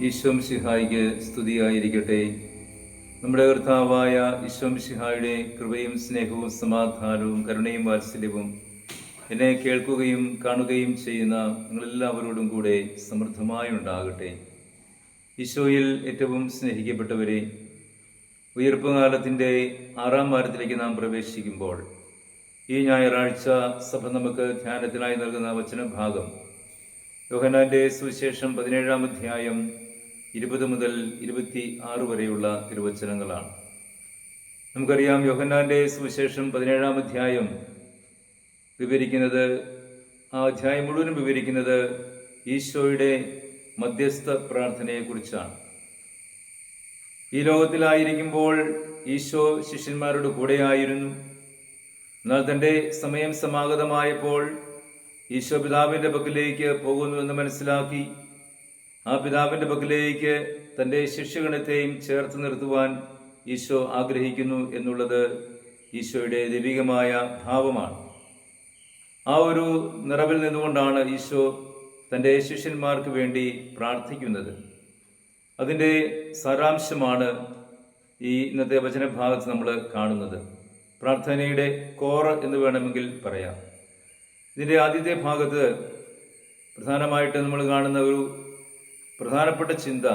ഈശോ മിശിഹായിക്ക് സ്തുതിയായിരിക്കട്ടെ. നമ്മുടെ കർത്താവായ ഈശോ മിശിഹായുടെ കൃപയും സ്നേഹവും സമാധാനവും കരുണയും വാത്സല്യവും എന്നെ കേൾക്കുകയും കാണുകയും ചെയ്യുന്ന നിങ്ങളെല്ലാവരോടും കൂടെ സമൃദ്ധമായി ഉണ്ടാകട്ടെ. ഈശോയിൽ ഏറ്റവും സ്നേഹിക്കപ്പെട്ടവരെ, ഉയർപ്പുകാലത്തിൻ്റെ 6ാം വാരത്തിലേക്ക് നാം പ്രവേശിക്കുമ്പോൾ ഈ ഞായറാഴ്ച സഭ നമുക്ക് ധ്യാനത്തിനായി നൽകുന്ന വചനഭാഗം യോഹന്നാന്റെ സുവിശേഷം 17-ാം അധ്യായം 20 മുതൽ 26 വരെയുള്ള തിരുവചനങ്ങളാണ്. നമുക്കറിയാം, യോഹന്നാന്റെ സുവിശേഷം 17-ാം അധ്യായം വിവരിക്കുന്നത്, ആ അധ്യായം മുഴുവനും വിവരിക്കുന്നത് ഈശോയുടെ മധ്യസ്ഥ പ്രാർത്ഥനയെക്കുറിച്ചാണ്. ഈ ലോകത്തിലായിരിക്കുമ്പോൾ ഈശോ ശിഷ്യന്മാരുടെ കൂടെയായിരുന്നു. എന്നാൽ തൻ്റെ സമയം സമാഗതമായപ്പോൾ ഈശോ പിതാവിൻ്റെ പക്കലേക്ക് പോകുന്നുവെന്ന് മനസ്സിലാക്കി ആ പിതാവിൻ്റെ പക്കലേക്ക് തൻ്റെ ശിഷ്യഗണത്തെയും ചേർത്ത് നിർത്തുവാൻ ഈശോ ആഗ്രഹിക്കുന്നു എന്നുള്ളത് ഈശോയുടെ ദൈവികമായ ഭാവമാണ്. ആ ഒരു നിറവിൽ നിന്നുകൊണ്ടാണ് ഈശോ തൻ്റെ ശിഷ്യന്മാർക്ക് വേണ്ടി പ്രാർത്ഥിക്കുന്നത്. അതിൻ്റെ സാരാംശമാണ് ഈ ഇന്നത്തെ വചനഭാഗത്ത് നമ്മൾ കാണുന്നത്. പ്രാർത്ഥനയുടെ കോറ് എന്ന് വേണമെങ്കിൽ പറയാം. ഇതിൻ്റെ ആദ്യത്തെ ഭാഗത്ത് പ്രധാനമായിട്ട് നമ്മൾ കാണുന്ന ഒരു പ്രധാനപ്പെട്ട ചിന്ത,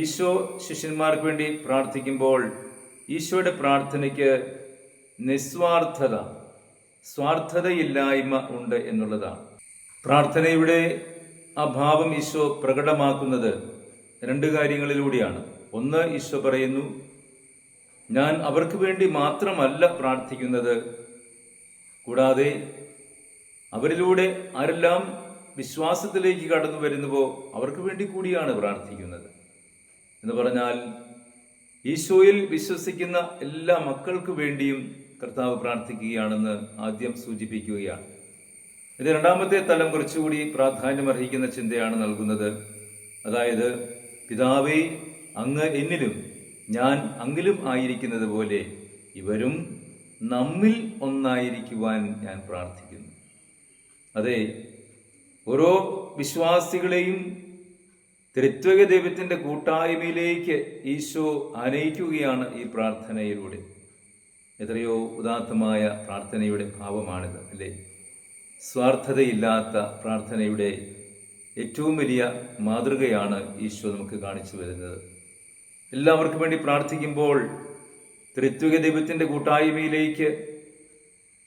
ഈശോ ശിഷ്യന്മാർക്ക് വേണ്ടി പ്രാർത്ഥിക്കുമ്പോൾ ഈശോയുടെ പ്രാർത്ഥനയ്ക്ക് നിസ്വാർത്ഥത, സ്വാർത്ഥതയില്ലായ്മ ഉണ്ട് എന്നുള്ളതാണ്. പ്രാർത്ഥനയുടെ ആ ഭാവം ഈശോ പ്രകടമാക്കുന്നത് 2 കാര്യങ്ങളിലൂടെയാണ്. ഒന്ന്, ഈശോ പറയുന്നു, ഞാൻ അവർക്ക് വേണ്ടി മാത്രമല്ല പ്രാർത്ഥിക്കുന്നത്, കൂടാതെ അവരിലൂടെ ആരെല്ലാം വിശ്വാസത്തിലേക്ക് കടന്നു വരുന്നുവോ അവർക്ക് വേണ്ടി കൂടിയാണ് പ്രാർത്ഥിക്കുന്നത്. എന്ന് പറഞ്ഞാൽ ഈശോയിൽ വിശ്വസിക്കുന്ന എല്ലാ മക്കൾക്ക് വേണ്ടിയും കർത്താവ് പ്രാർത്ഥിക്കുകയാണെന്ന് ആദ്യം സൂചിപ്പിക്കുകയാണ്. ഇത് രണ്ടാമത്തെ തലം കുറച്ചുകൂടി പ്രാധാന്യമർഹിക്കുന്ന ചിന്തയാണ് നൽകുന്നത്. അതായത്, പിതാവേ, അങ്ങ് എന്നിലും ഞാൻ അങ്ങിലും ആയിരിക്കുന്നത് പോലെ ഇവരും നമ്മിൽ ഒന്നായിരിക്കുവാൻ ഞാൻ പ്രാർത്ഥിക്കുന്നു. അതെ, ഓരോ വിശ്വാസികളെയും ത്രിത്വക ദൈവത്തിൻ്റെ കൂട്ടായ്മയിലേക്ക് ഈശോ ആനയിക്കുകയാണ് ഈ പ്രാർത്ഥനയിലൂടെ. എത്രയോ ഉദാത്തമായ പ്രാർത്ഥനയുടെ ഭാവമാണിത്, അല്ലേ? സ്വാർത്ഥതയില്ലാത്ത പ്രാർത്ഥനയുടെ ഏറ്റവും വലിയ മാതൃകയാണ് ഈശോ നമുക്ക് കാണിച്ചു വരുന്നത്. എല്ലാവർക്കും വേണ്ടി പ്രാർത്ഥിക്കുമ്പോൾ ത്രിത്വക ദൈവത്തിൻ്റെ കൂട്ടായ്മയിലേക്ക്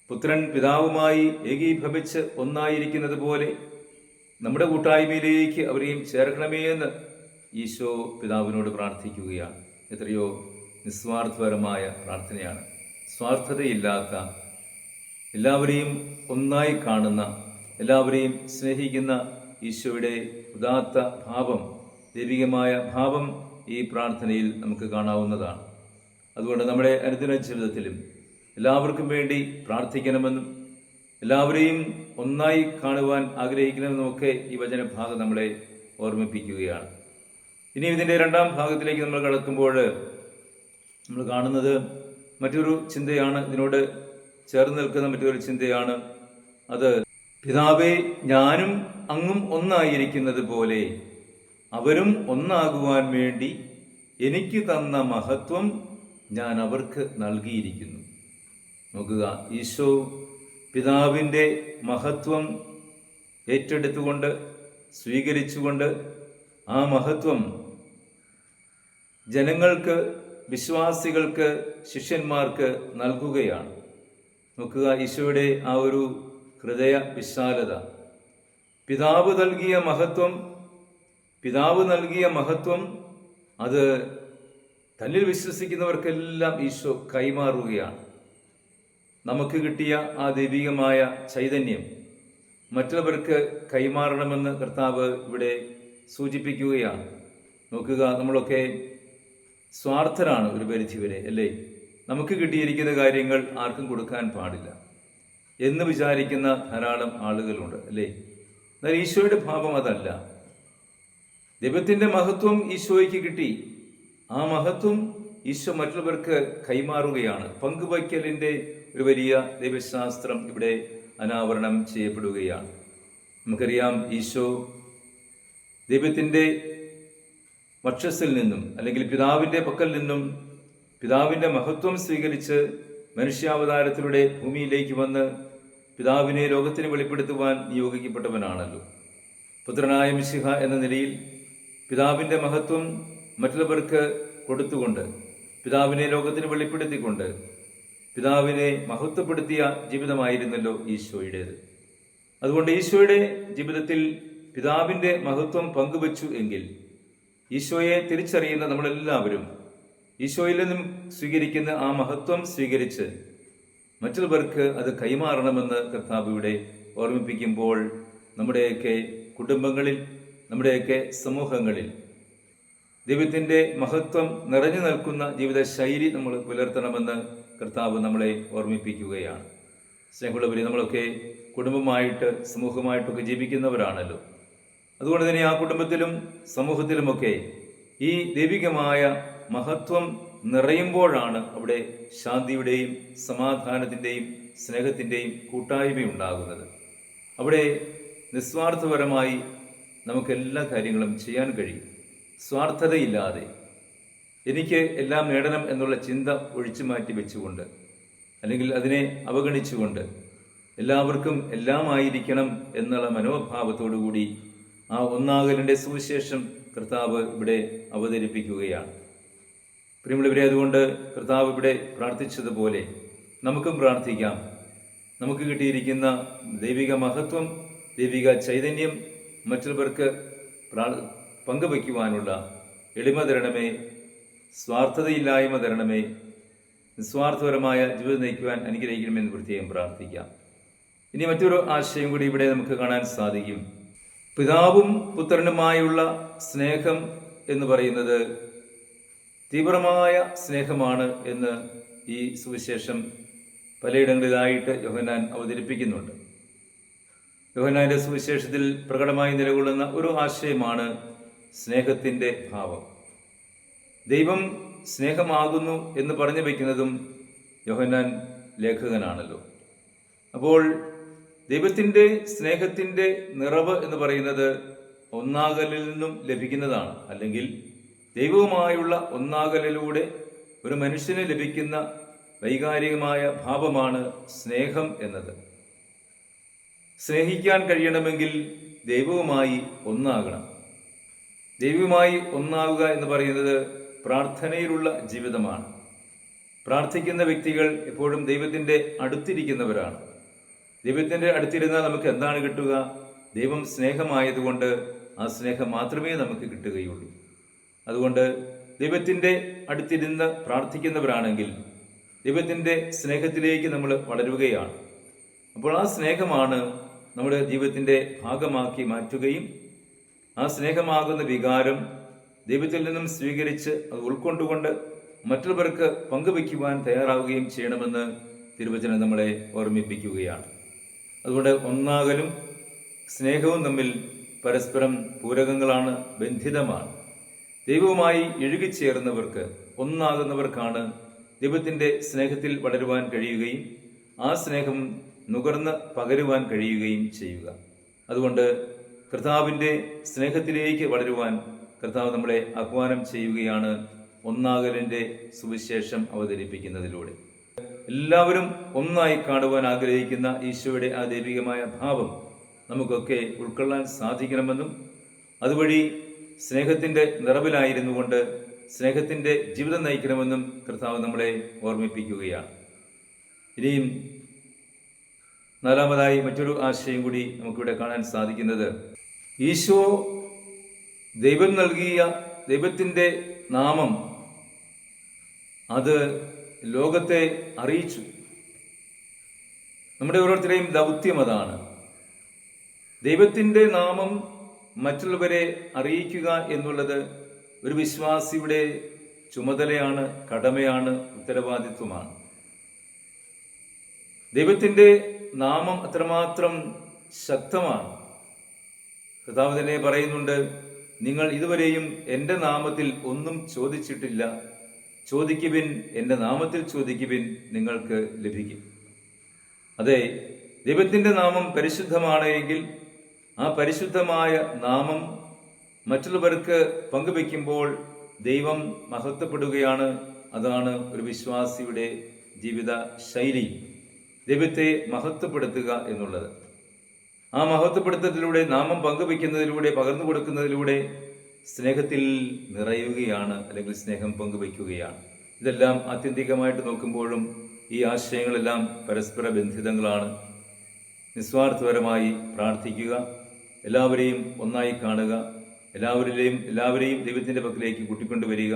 പുത്രൻ പിതാവുമായി ഏകീഭവിച്ച് ഒന്നായിരിക്കുന്നത് പോലെ നമ്മുടെ കൂട്ടായ്മയിലേക്ക് അവരെയും ചേർക്കണമേ എന്ന് ഈശോ പിതാവിനോട് പ്രാർത്ഥിക്കുകയാണ്. എത്രയോ നിസ്വാർത്ഥപരമായ പ്രാർത്ഥനയാണ്. സ്വാർത്ഥതയില്ലാത്ത, എല്ലാവരെയും ഒന്നായി കാണുന്ന, എല്ലാവരെയും സ്നേഹിക്കുന്ന ഈശോയുടെ ഉദാത്ത ഭാവം, ദൈവികമായ ഭാവം ഈ പ്രാർത്ഥനയിൽ നമുക്ക് കാണാവുന്നതാണ്. അതുകൊണ്ട് നമ്മുടെ അനുദിന ജീവിതത്തിലും എല്ലാവർക്കും വേണ്ടി പ്രാർത്ഥിക്കണമെന്നും എല്ലാവരെയും ഒന്നായി കാണുവാൻ ആഗ്രഹിക്കണമെന്നുമൊക്കെ ഈ വചനഭാഗം നമ്മളെ ഓർമ്മിപ്പിക്കുകയാണ്. ഇനി ഇതിൻ്റെ 2ാം ഭാഗത്തിലേക്ക് നമ്മൾ കടക്കുമ്പോൾ നമ്മൾ കാണുന്നത് മറ്റൊരു ചിന്തയാണ്. ഇതിനോട് ചേർന്ന് നിൽക്കുന്ന മറ്റൊരു ചിന്തയാണ്. അത്, പിതാവേ, ഞാനും അങ്ങും ഒന്നായിരിക്കുന്നത് പോലെ അവരും ഒന്നാകുവാൻ വേണ്ടി എനിക്ക് തന്ന മഹത്വം ഞാൻ അവർക്ക് നൽകിയിരിക്കുന്നു. നോക്കുക, ഈശോ പിതാവിൻ്റെ മഹത്വം ഏറ്റെടുത്തുകൊണ്ട്, സ്വീകരിച്ചുകൊണ്ട് ആ മഹത്വം ജനങ്ങൾക്ക്, വിശ്വാസികൾക്ക്, ശിഷ്യന്മാർക്ക് നൽകുകയാണ്. നോക്കുക, ഈശോയുടെ ആ ഒരു ഹൃദയ വിശാലത. പിതാവ് നൽകിയ മഹത്വം അത് തന്നിൽ വിശ്വസിക്കുന്നവർക്കെല്ലാം ഈശോ കൈമാറുകയാണ്. നമുക്ക് കിട്ടിയ ആ ദൈവികമായ ചൈതന്യം മറ്റുള്ളവർക്ക് കൈമാറണമെന്ന് കർത്താവ് ഇവിടെ സൂചിപ്പിക്കുകയാണ്. നോക്കുക, നമ്മളൊക്കെ സ്വാർത്ഥരാണ് ഒരു പരിധിവരെ, അല്ലേ? നമുക്ക് കിട്ടിയിരിക്കുന്ന കാര്യങ്ങൾ ആർക്കും കൊടുക്കാൻ പാടില്ല എന്ന് വിചാരിക്കുന്ന ധാരാളം ആളുകളുണ്ട്, അല്ലേ? എന്നാൽ ഈശോയുടെ ഭാവം അതല്ല. ദൈവത്തിൻ്റെ മഹത്വം ഈശോയ്ക്ക് കിട്ടി. ആ മഹത്വം ഈശോ മറ്റുള്ളവർക്ക് കൈമാറുകയാണ്. പങ്കുവയ്ക്കലിൻ്റെ ഒരു വലിയ ദൈവശാസ്ത്രം ഇവിടെ അനാവരണം ചെയ്യപ്പെടുകയാണ്. നമുക്കറിയാം, ഈശോ ദൈവത്തിൻ്റെ വക്ഷസ്സിൽ നിന്നും അല്ലെങ്കിൽ പിതാവിൻ്റെ പക്കൽ നിന്നും പിതാവിൻ്റെ മഹത്വം സ്വീകരിച്ച് മനുഷ്യാവതാരത്തിലൂടെ ഭൂമിയിലേക്ക് വന്ന് പിതാവിനെ ലോകത്തിന് വെളിപ്പെടുത്തുവാൻ നിയോഗിക്കപ്പെട്ടവനാണല്ലോ. പുത്രനായ മിശിഹ എന്ന നിലയിൽ പിതാവിൻ്റെ മഹത്വം മറ്റുള്ളവർക്ക് കൊടുത്തുകൊണ്ട് പിതാവിനെ ലോകത്തിന് വെളിപ്പെടുത്തിക്കൊണ്ട് പിതാവിനെ മഹത്വപ്പെടുത്തിയ ജീവിതമായിരുന്നല്ലോ ഈശോയുടേത്. അതുകൊണ്ട് ഈശോയുടെ ജീവിതത്തിൽ പിതാവിൻ്റെ മഹത്വം പങ്കുവച്ചു എങ്കിൽ ഈശോയെ തിരിച്ചറിയുന്ന നമ്മളെല്ലാവരും ഈശോയിൽ നിന്നും സ്വീകരിക്കുന്ന ആ മഹത്വം സ്വീകരിച്ച് മറ്റുള്ളവർക്ക് അത് കൈമാറണമെന്ന് കർത്താവ് ഇവിടെ ഓർമ്മിപ്പിക്കുമ്പോൾ നമ്മുടെയൊക്കെ കുടുംബങ്ങളിൽ, നമ്മുടെയൊക്കെ സമൂഹങ്ങളിൽ ദൈവത്തിൻ്റെ മഹത്വം നിറഞ്ഞു നിൽക്കുന്ന ജീവിതശൈലി നമ്മൾ പുലർത്തണമെന്ന് കർത്താവ് നമ്മളെ ഓർമ്മിപ്പിക്കുകയാണ്. സ്നേഹമുള്ളവരെ, നമ്മളൊക്കെ കുടുംബമായിട്ട് സമൂഹമായിട്ടൊക്കെ ജീവിക്കുന്നവരാണല്ലോ. അതുകൊണ്ട് തന്നെ ആ കുടുംബത്തിലും സമൂഹത്തിലുമൊക്കെ ഈ ദൈവികമായ മഹത്വം നിറയുമ്പോഴാണ് അവിടെ ശാന്തിയുടെയും സമാധാനത്തിൻ്റെയും സ്നേഹത്തിൻ്റെയും കൂട്ടായ്മയുണ്ടാകുന്നത്. അവിടെ നിസ്വാർത്ഥപരമായി നമുക്ക് എല്ലാ കാര്യങ്ങളും ചെയ്യാൻ കഴിയും. സ്വാർത്ഥതയില്ലാതെ എനിക്ക് എല്ലാം നേടണം എന്നുള്ള ചിന്ത ഒഴിച്ചു മാറ്റി വെച്ചുകൊണ്ട് അല്ലെങ്കിൽ അതിനെ അവഗണിച്ചുകൊണ്ട് എല്ലാവർക്കും എല്ലാമായിരിക്കണം എന്നുള്ള മനോഭാവത്തോടുകൂടി ആ ഒന്നാകലിൻ്റെ സുവിശേഷം കർത്താവ് ഇവിടെ അവതരിപ്പിക്കുകയാണ്. പ്രിയമുള്ളവരെ, അതുകൊണ്ട് കർത്താവ് ഇവിടെ പ്രാർത്ഥിച്ചതുപോലെ നമുക്കും പ്രാർത്ഥിക്കാം. നമുക്ക് കിട്ടിയിരിക്കുന്ന ദൈവിക മഹത്വം, ദൈവിക ചൈതന്യം മറ്റുള്ളവർക്ക് പങ്കുവയ്ക്കുവാനുള്ള എളിമ തരണമേ, സ്വാർത്ഥതയില്ലായ്മ തരണമേ, നിസ്വാർത്ഥപരമായ ജീവിതം നയിക്കുവാൻ അനുഗ്രഹിക്കണമെന്ന് പ്രത്യേകം പ്രാർത്ഥിക്കാം. ഇനി മറ്റൊരു ആശയം കൂടി ഇവിടെ നമുക്ക് കാണാൻ സാധിക്കും. പിതാവും പുത്രനുമായുള്ള സ്നേഹം എന്ന് പറയുന്നത് തീവ്രമായ സ്നേഹമാണ് എന്ന് ഈ സുവിശേഷം പലയിടങ്ങളിലായിട്ട് യോഹന്നാൻ അവതരിപ്പിക്കുന്നുണ്ട്. യോഹന്നാന്റെ സുവിശേഷത്തിൽ പ്രകടമായി നിലകൊള്ളുന്ന ഒരു ആശയമാണ് സ്നേഹത്തിൻ്റെ ഭാവം. ദൈവം സ്നേഹമാകുന്നു എന്ന് പറഞ്ഞു വയ്ക്കുന്നതും യോഹന്നാൻ ലേഖകനാണല്ലോ. അപ്പോൾ ദൈവത്തിൻ്റെ സ്നേഹത്തിൻ്റെ നിറവ് എന്ന് പറയുന്നത് ഒന്നാകലിൽ നിന്നും ലഭിക്കുന്നതാണ്. അല്ലെങ്കിൽ ദൈവവുമായുള്ള ഒന്നാകലിലൂടെ ഒരു മനുഷ്യന് ലഭിക്കുന്ന വൈകാരികമായ ഭാവമാണ് സ്നേഹം എന്നത്. സ്നേഹിക്കാൻ കഴിയണമെങ്കിൽ ദൈവവുമായി ഒന്നാകണം. ദൈവവുമായി ഒന്നാകുക എന്ന് പറയുന്നത് പ്രാർത്ഥനയിലുള്ള ജീവിതമാണ്. പ്രാർത്ഥിക്കുന്ന വ്യക്തികൾ എപ്പോഴും ദൈവത്തിൻ്റെ അടുത്തിരിക്കുന്നവരാണ്. ദൈവത്തിൻ്റെ അടുത്തിരുന്നാൽ നമുക്ക് എന്താണ് കിട്ടുക? ദൈവം സ്നേഹമായതുകൊണ്ട് ആ സ്നേഹം മാത്രമേ നമുക്ക് കിട്ടുകയുള്ളൂ. അതുകൊണ്ട് ദൈവത്തിൻ്റെ അടുത്തിരുന്ന് പ്രാർത്ഥിക്കുന്നവരാണെങ്കിൽ ദൈവത്തിൻ്റെ സ്നേഹത്തിലേക്ക് നമ്മൾ വളരുകയാണ്. അപ്പോൾ ആ സ്നേഹമാണ് നമ്മുടെ ജീവിതത്തിൻ്റെ ഭാഗമാക്കി മാറ്റുകയും ആ സ്നേഹമാകുന്ന വികാരം ദൈവത്തിൽ നിന്നും സ്വീകരിച്ച് അത് ഉൾക്കൊണ്ടുകൊണ്ട് മറ്റുള്ളവർക്ക് പങ്കുവയ്ക്കുവാൻ തയ്യാറാവുകയും ചെയ്യണമെന്ന് തിരുവചനം നമ്മളെ ഓർമ്മിപ്പിക്കുകയാണ്. അതുകൊണ്ട് ഒന്നാകലും സ്നേഹവും തമ്മിൽ പരസ്പരം പൂരകങ്ങളാണ്, ബന്ധിതമാണ്. ദൈവവുമായി ഇഴുകിച്ചേർന്നവർക്ക്, ഒന്നാകുന്നവർക്കാണ് ദൈവത്തിൻ്റെ സ്നേഹത്തിൽ വളരുവാൻ കഴിയുകയും ആ സ്നേഹം നുകർന്ന് പകരുവാൻ കഴിയുകയും ചെയ്യുക. അതുകൊണ്ട് കർത്താവിൻ്റെ സ്നേഹത്തിലേക്ക് വളരുവാൻ കർത്താവ് നമ്മളെ ആഹ്വാനം ചെയ്യുകയാണ് ഒന്നാകലിൻ്റെ സുവിശേഷം അവതരിപ്പിക്കുന്നതിലൂടെ. എല്ലാവരും ഒന്നായി കാണുവാൻ ആഗ്രഹിക്കുന്ന ഈശോയുടെ ആ ദൈവികമായ ഭാവം നമുക്കൊക്കെ ഉൾക്കൊള്ളാൻ സാധിക്കണമെന്നും അതുവഴി സ്നേഹത്തിൻ്റെ നിറവിലായിരുന്നു കൊണ്ട് സ്നേഹത്തിൻ്റെ ജീവിതം നയിക്കണമെന്നും കർത്താവ് നമ്മളെ ഓർമ്മിപ്പിക്കുകയാണ്. ഇനിയും നാലാമതായി മറ്റൊരു ആശയം കൂടി നമുക്കിവിടെ കാണാൻ സാധിക്കുന്നത്, ഈശോ ദൈവം നൽകിയ ദൈവത്തിൻ്റെ നാമം അത് ലോകത്തെ അറിയിച്ചു. നമ്മുടെ ഓരോരുത്തരെയും ദൗത്യം അതാണ്. ദൈവത്തിൻ്റെ നാമം മറ്റുള്ളവരെ അറിയിക്കുക എന്നുള്ളത് ഒരു വിശ്വാസിയുടെ ചുമതലയാണ്, കടമയാണ്, ഉത്തരവാദിത്വമാണ്. ദൈവത്തിൻ്റെ നാമം അത്രമാത്രം ശക്തമാണ്. കർത്താവ് തന്നെ പറയുന്നുണ്ട്, നിങ്ങൾ ഇതുവരെയും എൻ്റെ നാമത്തിൽ ഒന്നും ചോദിച്ചിട്ടില്ല, ചോദിക്കുവിൻ, എൻ്റെ നാമത്തിൽ ചോദിക്കുവിൻ, നിങ്ങൾക്ക് ലഭിക്കും. അതെ, ദൈവത്തിൻ്റെ നാമം പരിശുദ്ധമാണ് എങ്കിൽ ആ പരിശുദ്ധമായ നാമം മറ്റുള്ളവർക്ക് പങ്കുവെക്കുമ്പോൾ ദൈവം മഹത്വപ്പെടുകയാണ്. അതാണ് ഒരു വിശ്വാസിയുടെ ജീവിത ശൈലി, ദൈവത്തെ മഹത്വപ്പെടുത്തുക എന്നുള്ളത്. ആ മഹത്വപ്പെടുത്തലിലൂടെ, നാമം പങ്കുവെക്കുന്നതിലൂടെ, പകർന്നു കൊടുക്കുന്നതിലൂടെ സ്നേഹത്തിൽ നിറയുകയാണ്, അല്ലെങ്കിൽ സ്നേഹം പങ്കുവയ്ക്കുകയാണ്. ഇതെല്ലാം ആത്യന്തികമായിട്ട് നോക്കുമ്പോഴും ഈ ആശയങ്ങളെല്ലാം പരസ്പര ബന്ധിതങ്ങളാണ്. നിസ്വാർത്ഥപരമായി പ്രാർത്ഥിക്കുക, എല്ലാവരെയും ഒന്നായി കാണുക, എല്ലാവരെയും ദൈവത്തിൻ്റെ പക്കലേക്ക് കൂട്ടിക്കൊണ്ടുവരിക,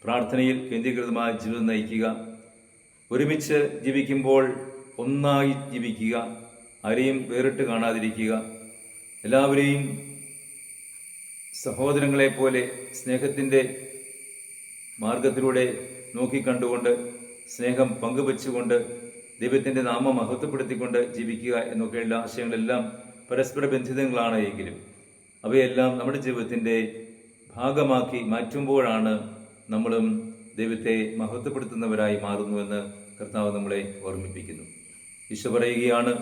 പ്രാർത്ഥനയിൽ കേന്ദ്രീകൃതമായ ജീവിതം നയിക്കുക, ഒരുമിച്ച് ജീവിക്കുമ്പോൾ ഒന്നായി ജീവിക്കുക, ആരെയും വേറിട്ട് കാണാതിരിക്കുക, എല്ലാവരെയും സഹോദരങ്ങളെപ്പോലെ സ്നേഹത്തിൻ്റെ മാർഗത്തിലൂടെ നോക്കിക്കണ്ടുകൊണ്ട്, സ്നേഹം പങ്കുവെച്ചുകൊണ്ട്, ദൈവത്തിൻ്റെ നാമം മഹത്വപ്പെടുത്തിക്കൊണ്ട് ജീവിക്കുക എന്നൊക്കെയുള്ള ആശയങ്ങളെല്ലാം പരസ്പര ബന്ധിതങ്ങളാണ്. എങ്കിലും അവയെല്ലാം നമ്മുടെ ജീവിതത്തിൻ്റെ ഭാഗമാക്കി മാറ്റുമ്പോഴാണ് നമ്മളും ദൈവത്തെ മഹത്വപ്പെടുത്തുന്നവരായി മാറുന്നുവെന്ന് കർത്താവ് നമ്മളെ ഓർമ്മിപ്പിക്കുന്നു. ഈശോ പറയുകയാണ്,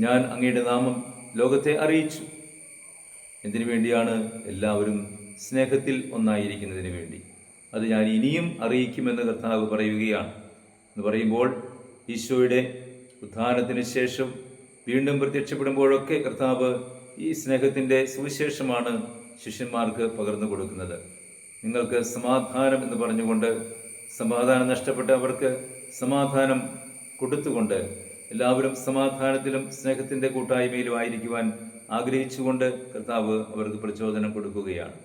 ഞാൻ അങ്ങയുടെ നാമം ലോകത്തെ അറിയിച്ചു. എന്തിനു വേണ്ടിയാണ്? എല്ലാവരും സ്നേഹത്തിൽ ഒന്നായിരിക്കുന്നതിന് വേണ്ടി. അത് ഞാൻ ഇനിയും അറിയിക്കുമെന്ന് കർത്താവ് പറയുകയാണ്. എന്ന് പറയുമ്പോൾ ഈശോയുടെ ഉത്ഥാനത്തിന് ശേഷം വീണ്ടും പ്രത്യക്ഷപ്പെടുമ്പോഴൊക്കെ കർത്താവ് ഈ സ്നേഹത്തിൻ്റെ സുവിശേഷമാണ് ശിഷ്യന്മാർക്ക് പകർന്നു കൊടുക്കുന്നത്. നിങ്ങൾക്ക് സമാധാനം എന്ന് പറഞ്ഞുകൊണ്ട്, സമാധാനം നഷ്ടപ്പെട്ടവർക്ക് സമാധാനം കൊടുത്തുകൊണ്ട്, എല്ലാവരും സമാധാനത്തിലും സ്നേഹത്തിൻ്റെ കൂട്ടായ്മയിലും ആയിരിക്കുവാൻ ആഗ്രഹിച്ചുകൊണ്ട് കർത്താവ് അവർക്ക് പ്രചോദനം കൊടുക്കുകയാണ്.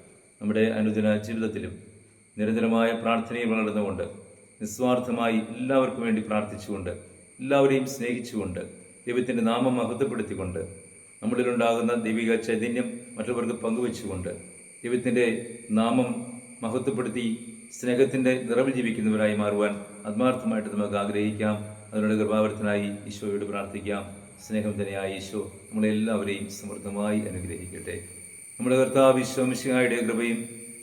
നമ്മുടെ അനുദിന ജീവിതത്തിലും നിരന്തരമായ പ്രാർത്ഥനയിൽ വളർന്നുകൊണ്ട്, നിസ്വാർത്ഥമായി എല്ലാവർക്കും വേണ്ടി പ്രാർത്ഥിച്ചുകൊണ്ട്, എല്ലാവരെയും സ്നേഹിച്ചുകൊണ്ട്, ദൈവത്തിൻ്റെ നാമം മഹത്വപ്പെടുത്തിക്കൊണ്ട്, നമ്മളിലുണ്ടാകുന്ന ദൈവിക ചൈതന്യം മറ്റുള്ളവർക്ക് പങ്കുവെച്ചുകൊണ്ട്, ദൈവത്തിൻ്റെ നാമം മഹത്വപ്പെടുത്തി സ്നേഹത്തിൻ്റെ നിറവിൽ ജീവിക്കുന്നവരായി മാറുവാൻ ആത്മാർത്ഥമായിട്ട് നമുക്ക് ആഗ്രഹിക്കാം. അതിനുള്ള കൃപാവരത്തിനായി ഈശോയോട് പ്രാർത്ഥിക്കാം. സ്നേഹം തന്നെയായ ഈശോ നമ്മളെല്ലാവരെയും സമൃദ്ധമായി അനുഗ്രഹിക്കട്ടെ. നമ്മുടെ കർത്താവ് ഈശോ മിശിഹായുടെ കൃപയും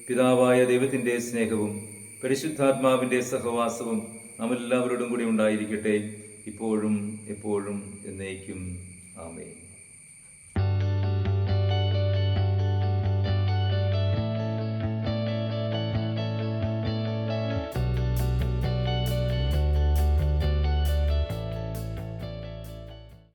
പിതാവായ ദൈവത്തിൻ്റെ സ്നേഹവും പരിശുദ്ധാത്മാവിൻ്റെ സഹവാസവും നാം എല്ലാവരോടും കൂടി ഉണ്ടായിരിക്കട്ടെ, ഇപ്പോഴും എപ്പോഴും എന്നേക്കും. ആമേൻ.